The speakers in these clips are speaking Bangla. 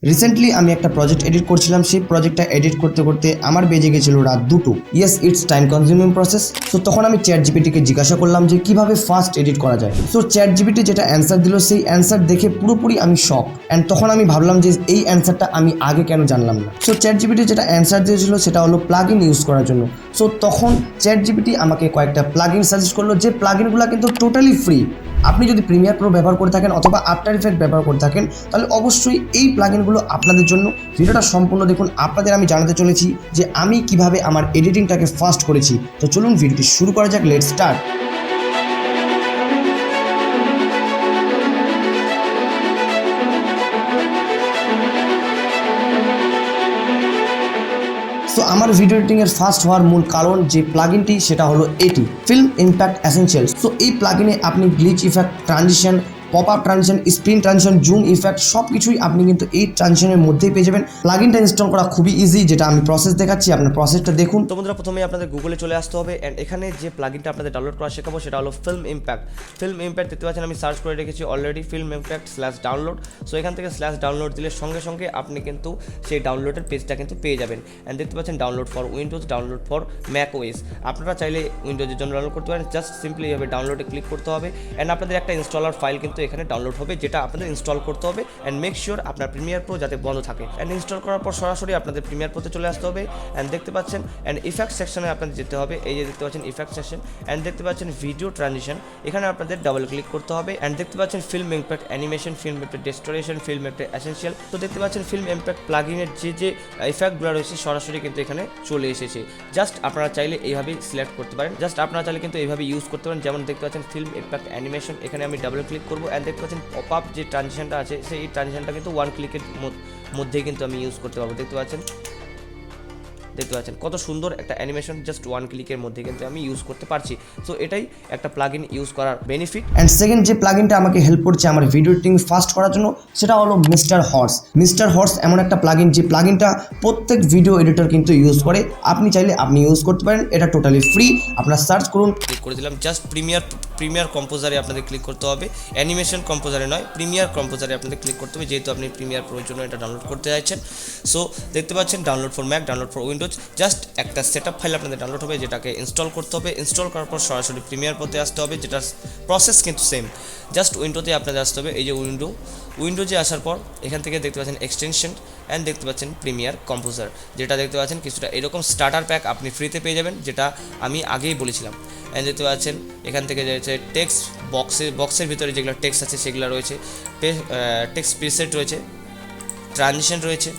রিসেন্টলি আমি একটা প্রজেক্ট এডিট করছিলাম। সেই প্রজেক্টটা এডিট করতে করতে আমার বেজে গেছিল রাত 2টো। Yes, it's time consuming process. So তখন আমি চ্যাট জিপিটিকে জিজ্ঞাসা করলাম যে কিভাবে ফাস্ট এডিট করা যায়। সো চ্যাট জিপিটি যেটা অ্যান্সার দিল সেই অ্যান্সার দেখে পুরোপুরি আমি শক। অ্যান্ড তখন আমি ভাবলাম যে এই অ্যান্সারটা আমি আগে কেন জানলাম না। সো চ্যাট জিপিটি যেটা অ্যান্সার দিয়েছিল সেটা হলো প্লাগ ইন ইউজ করার জন্য। সো তখন চ্যাট জিপিটি আমাকে কয়েকটা প্লাগ ইন সাজেস্ট করলো, যে প্লাগ ইনগুলো কিন্তু টোটালি ফ্রি। আপনি যদি প্রিমিয়ার প্রো ব্যবহার করে থাকেন অথবা আফটার ইফেক্ট ব্যবহার করে থাকেন তাহলে অবশ্যই এই প্লাগইনগুলো আপনাদের জন্য। ভিডিওটা সম্পূর্ণ দেখুন। আপনাদের আমি জানাতে চলেছি যে আমি কিভাবে আমার এডিটিংটাকে ফাস্ট করেছি। তো চলুন ভিডিওটি শুরু করা যাক। Let's start. তো আমার ভিডিও এডিটিং এর ফাস্ট হওয়ার মূল কারণ যে প্লাগইনটি সেটা হলো এটি, ফিল্ম ইম্প্যাক্ট এসেনশিয়ালস। সো এই প্লাগইনে আপনি glitch effect, transition, pop up transition, screen transition, zoom effect সব কিছুই আপনি কিন্তু এই ট্রানজিশনের মধ্যেই পেয়ে যাবেন। প্লাগইনটা ইনস্টল করা খুবই ইজি, যেটা আমি প্রসেস দেখাচ্ছি, আপনার প্রসেসটা দেখুন। তো বন্ধুরা, প্রথমে আপনাদের গুগলে চলে আসতে হবে অ্যান্ড এখানে যে প্লাগইনটা আপনাদের ডাউনলোড করা শেখাবো সেটা হলো ফিল্ম ইম্প্যাক্ট। ফিল্ম ইম্প্যাক্ট দেখতে পাচ্ছেন আমি সার্চ করে রেখেছি already, film impact /download. So এখান থেকে /ডাউনলোড দিলে সঙ্গে সঙ্গে আপনি কিন্তু সেই ডাউনলোডের পেজটা কিন্তু পেয়ে যাবেন। অ্যান্ড দেখতে পাচ্ছেন download for Windows, download for Mac OS. আপনারা চাইলে উইন্ডোজের জন্য ডাউনলোড করতে পারেন, জাস্ট সিম্পলি এইভাবে ডাউনলোডে ক্লিক করতে হবে। অ্যান্ড আপনাদের একটা ইনস্টলার ফাইল কিন্তু এখানে ডাউনলোড হবে, যেটা আপনাদের ইনস্টল করতে হবে। অ্যান্ড মেক শিওর আপনার প্রিমিয়ার প্রো যাতে বন্ধ থাকে। অ্যান্ড ইনস্টল করার পর সরাসরি আপনাদের প্রিমিয়ার প্রোতে চলে আসতে হবে। অ্যান্ড দেখতে পাচ্ছেন অ্যান্ড ইফেক্ট সেকশনে আপনাদের যেতে হবে। এই যে দেখতে পাচ্ছেন ইফেক্ট সেকশন। অ্যান্ড দেখতে পাচ্ছেন ভিডিও ট্রানজিশন, এখানে আপনাদের ডাবল ক্লিক করতে হবে। অ্যান্ড দেখতে পাচ্ছেন film impact animation, film impact distortion, film impact essential. তো দেখতে পাচ্ছেন ফিল্ম ইম্প্যাক্ট প্লাগইনের যে ইফেক্টগুলো রয়েছে সরাসরি কিন্তু এখানে চলে এসেছে। জাস্ট আপনারা চাইলে এইভাবেই সিলেক্ট করতে পারেন, জাস্ট আপনারা চাইলে কিন্তু এইভাবে ইউজ করতে পারেন। যেমন দেখতে পাচ্ছেন ফিল্ম ইম্প্যাক্ট অ্যানিমেশন, এখানে আমি ডাবল ক্লিক করবো। অ্যান্ড দেখতে পাচ্ছেন পপ আপ যে ট্রানজিশনটা আছে সেই ট্রানজিশনটা কিন্তু ওয়ান ক্লিকের মধ্যেই কিন্তু আমি ইউজ করতে পারবো। দেখতে পাচ্ছেন কত সুন্দর একটা অ্যানিমেশন, জাস্ট ওয়ান ক্লিকের মধ্যে কিন্তু আমি ইউজ করতে পারছি। সো এটাই একটা প্লাগইন ইউজ করার বেনিফিট। অ্যান্ড সেকেন্ড যে প্লাগইনটা আমাকে হেল্প করছে আমার ভিডিও এডিটিং ফাস্ট করার জন্য সেটা হলো মিস্টার হর্স। মিস্টার হর্স এমন একটা প্লাগইন যে প্লাগইনটা প্রত্যেক ভিডিও এডিটর কিন্তু ইউজ করে। আপনি চাইলে আপনি ইউজ করতে পারেন, এটা টোটালি ফ্রি। আপনারা সার্চ করুন, ক্লিক করে দিলাম। জাস্ট প্রিমিয়ার কম্পোজারে আপনাদের ক্লিক করতে হবে, অ্যানিমেশন কম্পোজারে নয়, প্রিমিয়ার কম্পোজারে আপনাদের ক্লিক করতে হবে, যেহেতু আপনি প্রিমিয়ার প্রোর জন্য এটা ডাউনলোড করতে চাইছেন। সো দেখতে পাচ্ছেন download for Mac, download for Windows. Just একটা সেটআপ ফাইল আপনাদের ডাউনলোড হবে, যেটাকে ইনস্টল করতে হবে। ইনস্টল করার পর সরাসরি প্রিমিয়ার প্রোতে আসতে হবে, যেটার প্রসেস কিন্তু সেম। জাস্ট উইন্ডোতে আপনাদের আসতে হবে। এই যে উইন্ডোজে আসার পর এখান থেকে দেখতে পাচ্ছেন এক্সটেনশন অ্যান্ড দেখতে পাচ্ছেন প্রিমিয়ার কম্পোজার, যেটা দেখতে পাচ্ছেন কিছুটা এরকম স্টার্টার প্যাক আপনি ফ্রিতে পেয়ে যাবেন, যেটা আমি আগেই বলেছিলাম। অ্যান্ড দেখতে পাচ্ছেন এখান থেকে রয়েছে টেক্সট বক্সের ভিতরে যেগুলো টেক্সট আছে সেগুলো রয়েছে, টেক্সট প্রিসেট রয়েছে, ট্রানজিশন রয়েছে,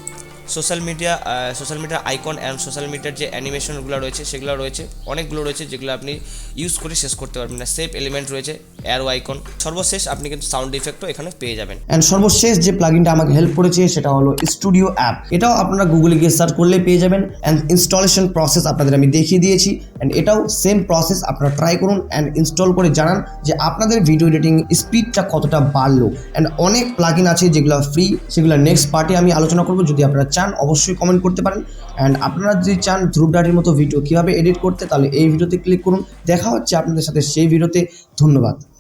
social media icon and social মিডিয়ার যে অ্যানিমেশনগুলো রয়েছে সেগুলো রয়েছে, অনেকগুলো রয়েছে যেগুলো আপনি ইউজ করে শেষ করতে পারবেন না। সেভ এলিমেন্ট রয়েছে, অ্যারো আইকন, সর্বশেষ আপনি কিন্তু সাউন্ড ইফেক্টও এখানে পেয়ে যাবেন। অ্যান্ড সর্বশেষ যে প্লাগইনটা আমাকে হেল্প করেছে সেটা হলো স্টুডিও অ্যাপ। এটাও আপনারা গুগলে গিয়ে সার্চ করলে পেয়ে যাবেন। অ্যান্ড ইনস্টলেশন প্রসেস আপনাদের আমি দেখিয়ে দিয়েছি। অ্যান্ড এটাও সেম প্রসেস, আপনারা ট্রাই করুন অ্যান্ড ইনস্টল করে জানান যে আপনাদের ভিডিও এডিটিং স্পিডটা কতটা বাড়লো। অ্যান্ড অনেক প্লাগইন আছে যেগুলো ফ্রি, সেগুলো নেক্সট পার্টে আমি আলোচনা করবো। যদি আপনারা চান অবশ্যই কমেন্ট করতে পারেন। অ্যান্ড আপনারা যদি চান ধ্রুব ডাডির মতো ভিডিও কীভাবে এডিট করতে, তাহলে এই ভিডিওতে ক্লিক করুন। দেখা হচ্ছে আপনাদের সাথে সেই ভিডিওতে। ধন্যবাদ।